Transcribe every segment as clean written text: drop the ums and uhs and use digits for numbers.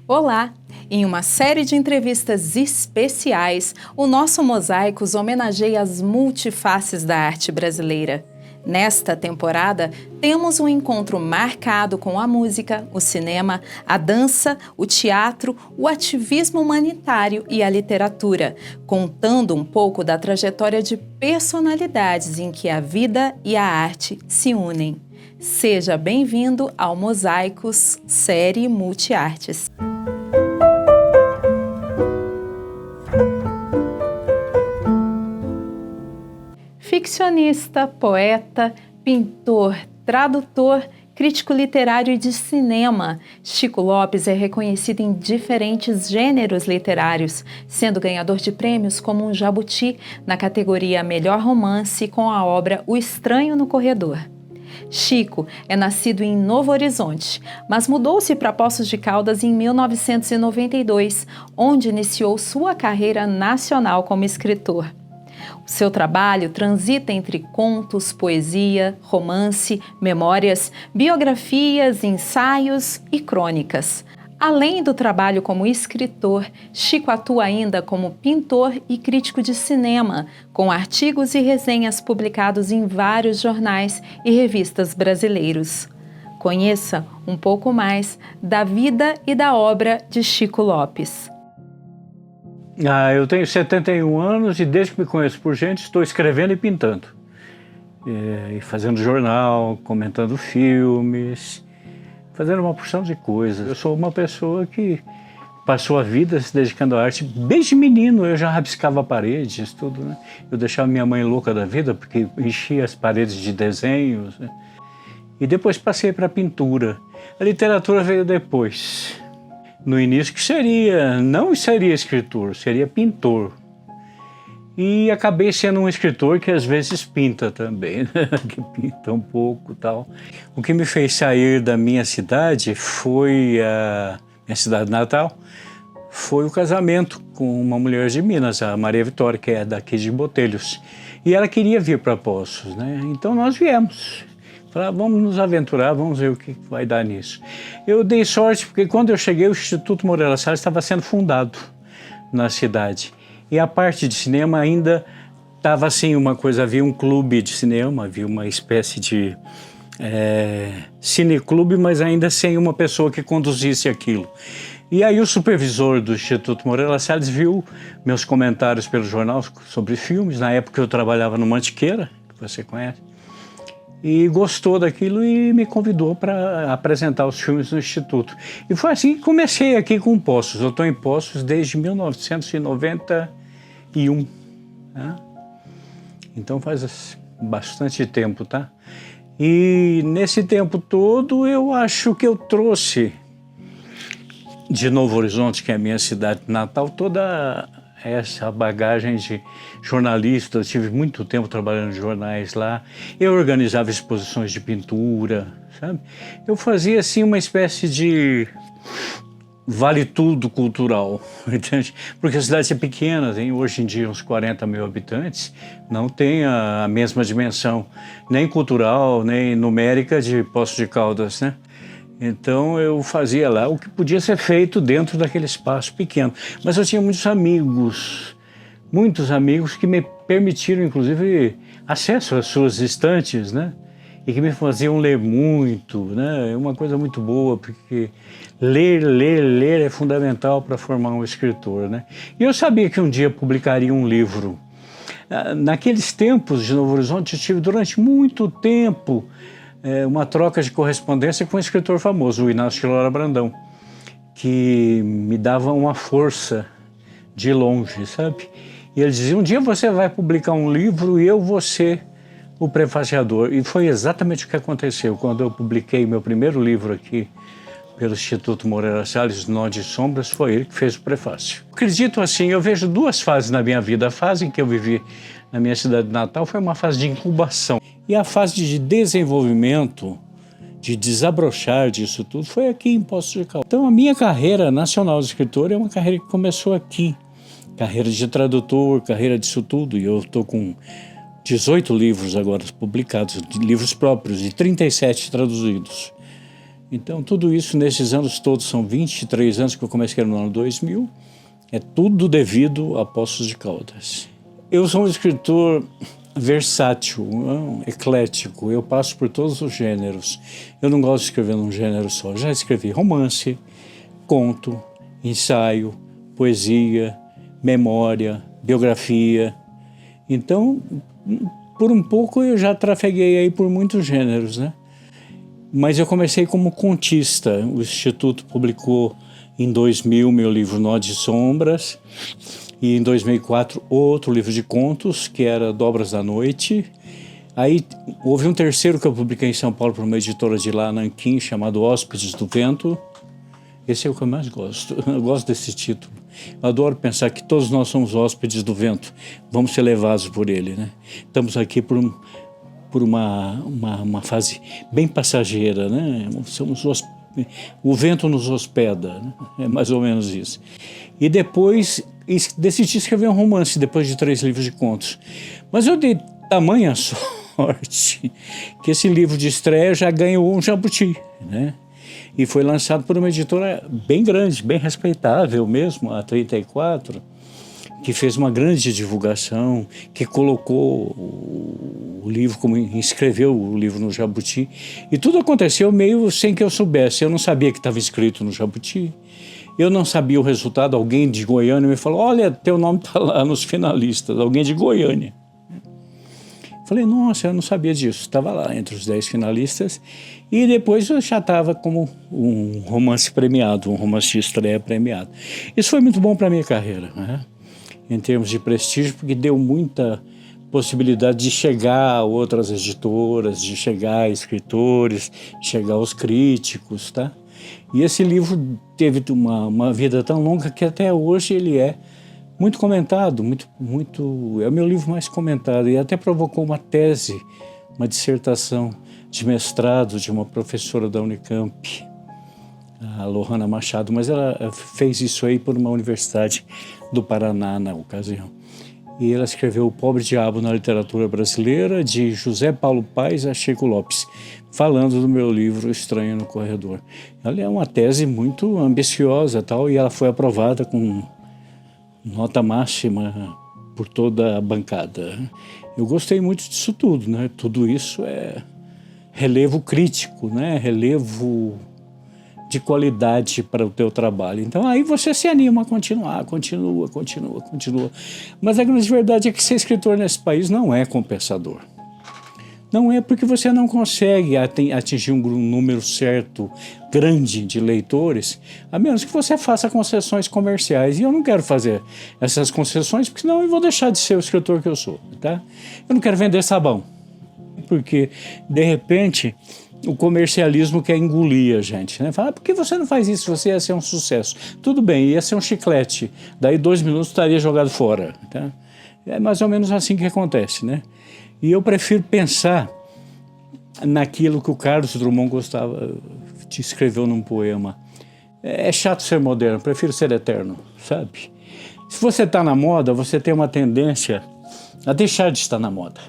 Olá! Em uma série de entrevistas especiais, o nosso Mosaicos homenageia as multifaces da arte brasileira. Nesta temporada, temos um encontro marcado com a música, o cinema, a dança, o teatro, o ativismo humanitário e a literatura, contando um pouco da trajetória de personalidades em que a vida e a arte se unem. Seja bem-vindo ao Mosaicos, série Multiartes. Ficcionista, poeta, pintor, tradutor, crítico literário e de cinema, Chico Lopes é reconhecido em diferentes gêneros literários, sendo ganhador de prêmios como um Jabuti na categoria Melhor Romance com a obra O Estranho no Corredor. Chico é nascido em Novo Horizonte, mas mudou-se para Poços de Caldas em 1992, onde iniciou sua carreira nacional como escritor. O seu trabalho transita entre contos, poesia, romance, memórias, biografias, ensaios e crônicas. Além do trabalho como escritor, Chico atua ainda como pintor e crítico de cinema, com artigos e resenhas publicados em vários jornais e revistas brasileiros. Conheça um pouco mais da vida e da obra de Chico Lopes. Eu tenho 71 anos e desde que me conheço por gente estou escrevendo e pintando. E fazendo jornal, comentando filmes, fazendo uma porção de coisas. Eu sou uma pessoa que passou a vida se dedicando à arte. Desde menino eu já rabiscava paredes, tudo, né? Eu deixava minha mãe louca da vida porque enchia as paredes de desenhos, né? E depois passei para a pintura. A literatura veio depois. No início que não seria escritor, seria pintor. E acabei sendo um escritor que às vezes pinta também, né? Que pinta um pouco e tal. O que me fez sair da minha cidade foi a minha cidade natal, foi o casamento com uma mulher de Minas, a Maria Vitória, que é daqui de Botelhos. E ela queria vir para Poços, né? Então nós viemos. Falei, vamos nos aventurar, vamos ver o que vai dar nisso. Eu dei sorte porque quando eu cheguei o Instituto Moreira Salles estava sendo fundado na cidade. E a parte de cinema ainda estava assim, uma coisa, havia um clube de cinema, havia uma espécie de cineclube, mas ainda sem uma pessoa que conduzisse aquilo. E aí o supervisor do Instituto Moreira Salles viu meus comentários pelo jornal sobre filmes, na época eu trabalhava no Mantiqueira, que você conhece, e gostou daquilo e me convidou para apresentar os filmes no Instituto. E foi assim que comecei aqui com Poços. Eu estou em Poços desde 1991. Né? Então faz bastante tempo, tá? E nesse tempo todo eu acho que eu trouxe de Novo Horizonte, que é a minha cidade natal, toda essa bagagem de jornalista. Eu tive muito tempo trabalhando em jornais lá, eu organizava exposições de pintura, sabe? Eu fazia assim uma espécie de vale-tudo cultural, entende? Porque a cidade é pequena, tem hoje em dia uns 40 mil habitantes, não tem a mesma dimensão, nem cultural, nem numérica de Poços de Caldas, né? Então eu fazia lá o que podia ser feito dentro daquele espaço pequeno. Mas eu tinha muitos amigos que me permitiram, inclusive, acesso às suas estantes, né? E que me faziam ler muito, né? É uma coisa muito boa, porque ler é fundamental para formar um escritor, né? E eu sabia que um dia publicaria um livro. Naqueles tempos de Novo Horizonte, eu tive durante muito tempo uma troca de correspondência com um escritor famoso, o Inácio Lora Brandão, que me dava uma força de longe, sabe? E ele dizia, um dia você vai publicar um livro e eu vou ser o prefaciador. E foi exatamente o que aconteceu. Quando eu publiquei meu primeiro livro aqui pelo Instituto Moreira Salles, Nó de Sombras, foi ele que fez o prefácio. Acredito assim, eu vejo duas fases na minha vida. A fase em que eu vivi na minha cidade natal foi uma fase de incubação. E a fase de desenvolvimento, de desabrochar disso tudo, foi aqui em Poços de Caldas. Então a minha carreira nacional de escritor é uma carreira que começou aqui. Carreira de tradutor, carreira disso tudo. E eu estou com 18 livros agora publicados, livros próprios, e 37 traduzidos. Então, tudo isso nesses anos todos, são 23 anos que eu comecei no ano 2000, é tudo devido a Poços de Caldas. Eu sou um escritor versátil, eclético, eu passo por todos os gêneros. Eu não gosto de escrever num gênero só. Já escrevi romance, conto, ensaio, poesia, memória, biografia. Então, por um pouco eu já trafeguei aí por muitos gêneros, né? Mas eu comecei como contista. O Instituto publicou em 2000 meu livro Nó de Sombras, e em 2004 outro livro de contos, que era Dobras da Noite. Aí houve um terceiro que eu publiquei em São Paulo para uma editora de lá, Nanquim, chamado Hóspedes do Vento. Esse é o que eu mais gosto. Eu gosto desse título. Eu adoro pensar que todos nós somos hóspedes do vento. Vamos ser levados por ele, né? Estamos aqui por uma fase bem passageira, né? O vento nos hospeda, né? É mais ou menos isso. E depois decidi escrever um romance, depois de 3 livros de contos. Mas eu dei tamanha sorte que esse livro de estreia já ganhou um jabuti, né? E foi lançado por uma editora bem grande, bem respeitável mesmo, a 34, que fez uma grande divulgação, que colocou o livro, como inscreveu o livro no Jabuti. E tudo aconteceu meio sem que eu soubesse. Eu não sabia que estava inscrito no Jabuti. Eu não sabia o resultado. Alguém de Goiânia me falou: olha, teu nome está lá nos finalistas. Alguém de Goiânia. Falei, nossa, eu não sabia disso. Estava lá entre os 10 finalistas. E depois eu já estava como um romance premiado, um romance de estreia premiado. Isso foi muito bom para a minha carreira, né? Em termos de prestígio, porque deu muita possibilidade de chegar a outras editoras, de chegar a escritores, de chegar aos críticos, tá? E esse livro teve uma vida tão longa que até hoje ele é muito comentado, é o meu livro mais comentado, e até provocou uma tese, uma dissertação de mestrado de uma professora da Unicamp, a Lohana Machado, mas ela fez isso aí por uma universidade do Paraná na ocasião. E ela escreveu O Pobre Diabo na Literatura Brasileira, de José Paulo Paes a Chico Lopes, falando do meu livro Estranho no Corredor. Ela é uma tese muito ambiciosa, tal, e ela foi aprovada com nota máxima por toda a bancada. Eu gostei muito disso tudo, né? Tudo isso é relevo crítico, né? Relevo de qualidade para o teu trabalho. Então aí você se anima a continuar, continua. Mas a grande verdade é que ser escritor nesse país não é compensador. Não é, porque você não consegue atingir um número certo, grande de leitores, a menos que você faça concessões comerciais. E eu não quero fazer essas concessões, porque senão eu vou deixar de ser o escritor que eu sou, tá? Eu não quero vender sabão, porque, de repente, o comercialismo quer engolir a gente, né? Fala, por que você não faz isso? Você ia ser um sucesso. Tudo bem, ia ser um chiclete. Daí 2 minutos estaria jogado fora, tá? É mais ou menos assim que acontece, né? E eu prefiro pensar naquilo que o Carlos Drummond te escreveu num poema. É chato ser moderno, prefiro ser eterno, sabe? Se você está na moda, você tem uma tendência a deixar de estar na moda,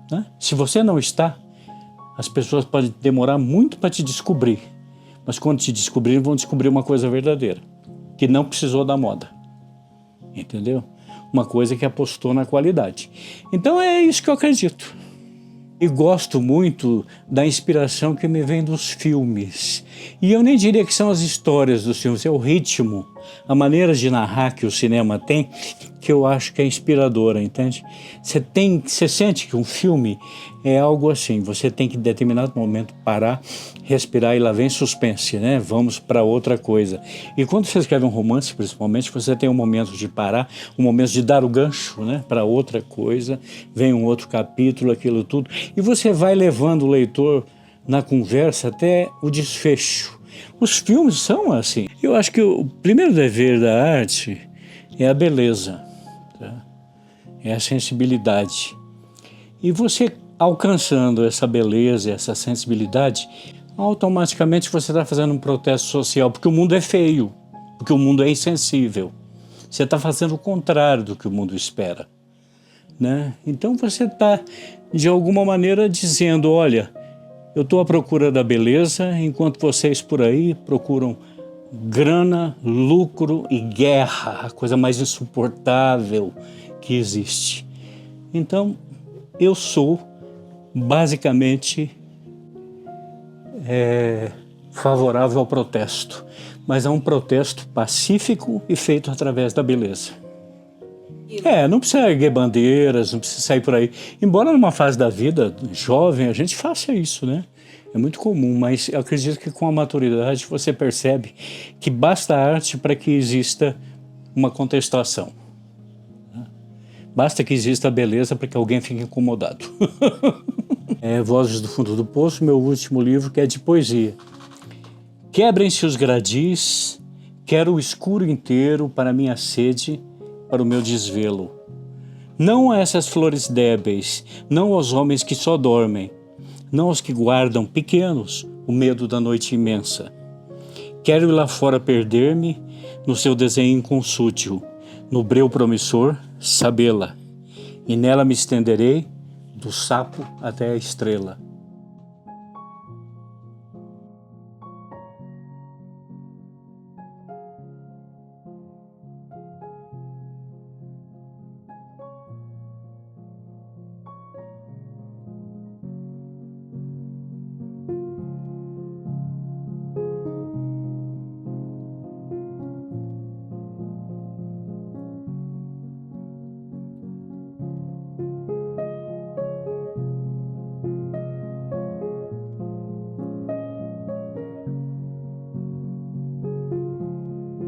né? Se você não está, as pessoas podem demorar muito para te descobrir, mas quando te descobrirem, vão descobrir uma coisa verdadeira, que não precisou da moda, entendeu? Uma coisa que apostou na qualidade. Então é isso que eu acredito. E gosto muito da inspiração que me vem dos filmes. E eu nem diria que são as histórias dos filmes, é o ritmo, a maneira de narrar que o cinema tem, que eu acho que é inspiradora, entende? Você sente que um filme é algo assim, você tem que em determinado momento parar, respirar, e lá vem suspense, né? Vamos para outra coisa. E quando você escreve um romance, principalmente, você tem um momento de parar, um momento de dar o gancho, né, para outra coisa, vem um outro capítulo, aquilo tudo, e você vai levando o leitor na conversa até o desfecho. Os filmes são assim. Eu acho que o primeiro dever da arte é a beleza, tá? É a sensibilidade. E você alcançando essa beleza, essa sensibilidade, automaticamente você está fazendo um protesto social, porque o mundo é feio, porque o mundo é insensível. Você está fazendo o contrário do que o mundo espera, né? Então você está, de alguma maneira, dizendo, olha, Eu estou à procura da beleza, enquanto vocês por aí procuram grana, lucro e guerra, a coisa mais insuportável que existe. Então, eu sou basicamente favorável ao protesto, mas é um protesto pacífico e feito através da beleza. Não precisa erguer bandeiras, não precisa sair por aí. Embora numa fase da vida jovem a gente faça isso, né? É muito comum, mas eu acredito que com a maturidade você percebe que basta arte para que exista uma contestação. Basta que exista a beleza para que alguém fique incomodado. Vozes do Fundo do Poço, meu último livro, que é de poesia. Quebrem-se os gradis, quero o escuro inteiro para minha sede, para o meu desvelo. Não a essas flores débeis, não aos homens que só dormem, não aos que guardam pequenos o medo da noite imensa. Quero ir lá fora perder-me no seu desenho inconsútil, no breu promissor, sabê-la, e nela me estenderei do sapo até a estrela.